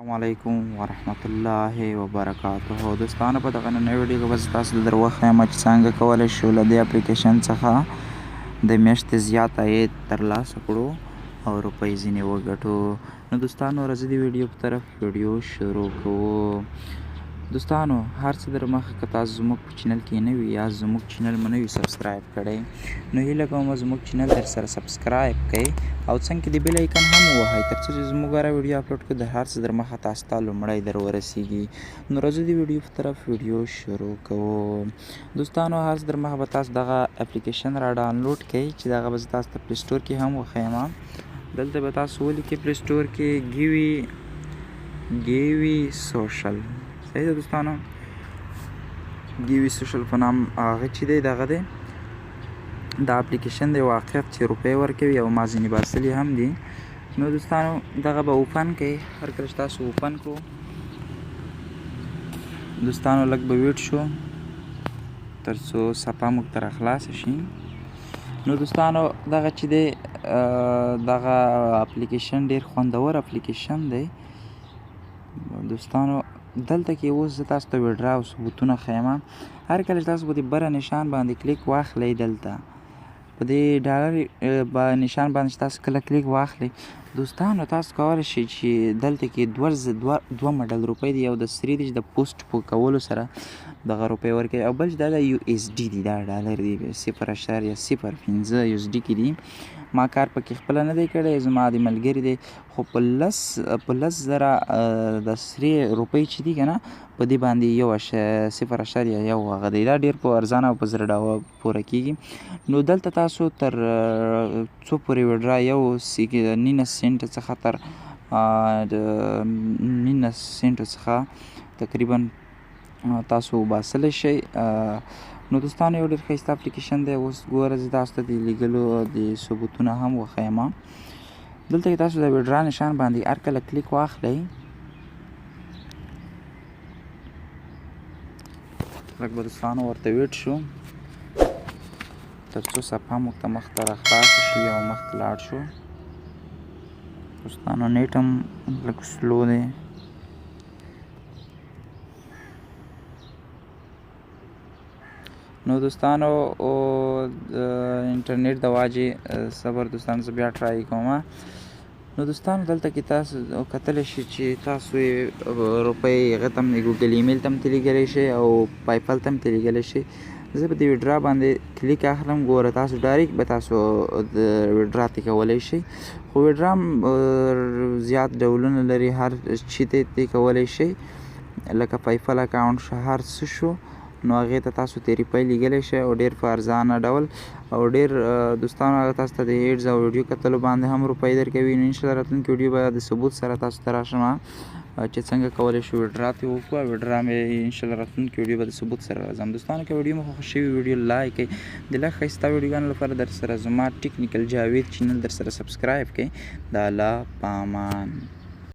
السلام علیکم ورحمت الله وبرکاته. دوستانو په دغه نوې ویډیو کې به زه تاسو ته در وښیم چې څنګه کولی شو له دې اپلیکیشن څخه د میاشتې زیات عاید ترلاسه کړو او روپۍ ځینې وګټو. نو دوستانو راځئ د ویډیو په طرف ویډیو شروع کوو. دوستانو هر څه در مخه که تاسو زموږ په چینل کې نه وي یا زموږ چینل مو نه وي سبسکرایب کړی نو هیله کوم زموږ چینل در سره سبسکرایب کړئ او څنګ کې د بیل ایکن هم ووهئ تر څو چې زموږ هره ویډیو اپلوډ کړو د هر څه در مخه تاسو ته لومړی در ورسیږي. نو راځئ د ویډیو په طرف ویډیو شروع کوو. دوستانو هر څه در مخه به تاسو دغه اپلیکیشن را ډاونلوډ کړئ چې دغه به زه تاسو ته پلی سټور کې هم وښیم. دلته به تاسو ولیکئ پلی سټور کې ګیوي سوشل. صحیح ده دوستانو، ګیوي سوشل په نام هغه چې دی دغه دی دا اپلیکیشن دی واقعیت چې روپۍ ورکوي او ما ځینې باسلي هم دي. نو دوستانو دغه به اوپن کړئ. هر کله چې تاسو اوپن کړو دوستانو لږ به ویټ شو تر څو صفحه موږ ته راخلاصه شي. نو دوستانو دغه چې دی دغه اپلیکیشن ډېر خوندور اپلیکیشن دی. دوستانو دلته کې اوس زه تاسو ته ویډرا او ثبوتونه ښیم. هر کله چې تاسو په دې بره نشان باندې کلیک واخلئ دلته په دې ډالر نشان باندې چې تاسو کله کلیک واخلئ دوستانو تاسو کولی شئ چې دلته کې دوه مډل روپۍ دي. یو د سري دی چې د پوسټ په کولو سره دغه روپۍ ورکوي او بل چې دا د یو ایس ډي دي، دا ډالر دي 0.05 یو ایس ډي کې دي. ما کار پکې خپله نه دی کړی، زما د ملګري دی خو په 10,000 د سري روپۍ چې دي که نه په دې باندې 0.1 هغه دی. دا ډېر په ارزانه او په زر ډالره پوره کېږي. نو دلته تاسو تر څو پورې ویډرا 19 سنټ څخه تر 19 سنټو څخه تقریبا تاسو باسلی شئ. نو دوستانو یو ډېر ښایسته اپلیکیشن دی. اوس ګوره زه تاسو ته د لیږلو د ثبوتونه هم وښیم. دلته کې تاسو د ویډرا نشان باندې هر کله کلیک واخلئ لږ به دوستانو ورته ویټ شو تر څو صفحه موږ ته مخ ته راخلاصه شي او مخ ته لاړ شو. دوستانو نیټ هم لږ سلو دی. نو دوستانو انټرنیټ د واجې صبر دوستانو زه بیا ټرای کوم. نو دوستانو دلته کې تاسو کتلی شئ چې تاسو یې روپۍ هغه ته هم ګوګل ایمیل ته هم ترې لیږلی شئ او پایپل ته هم ترې لیږلی شئ. زه په دې ویډرا باندې کلیک اخلم. ګوره تاسو ډایرکټ به تاسو د ویډرا ته کولی شئ خو ویډرا هم زیات ډولونه لري. هر چې ته کولی شئ لکه پایپل اکاونټ شو هر څه شو نو هغې ته تاسو ته روپۍ لیږلی شئ او ډېر په ارزانه ډول او ډېر دوستانو هغه تاسو ته د ایډز او ویډیو کتلو باندې هم روپۍ درکوي. نو انشاءالله راتلونکي ویډیو به د ثبوت سره تاسو ته راشم چې څنګه کولی شو ویډرا ته وکړو. ویډرا مې انشاءالله راتلونکي ویډیو به د ثبوت سره راځم. دوستانو که ویډیو مو خوښ شوي ویډیو لایک کړئ. د لږ ښایسته ویډیوګانو لپاره در سره زما ټیکنیکل جاوید چینل در سره سبسکرایب کړئ. د الله په امان.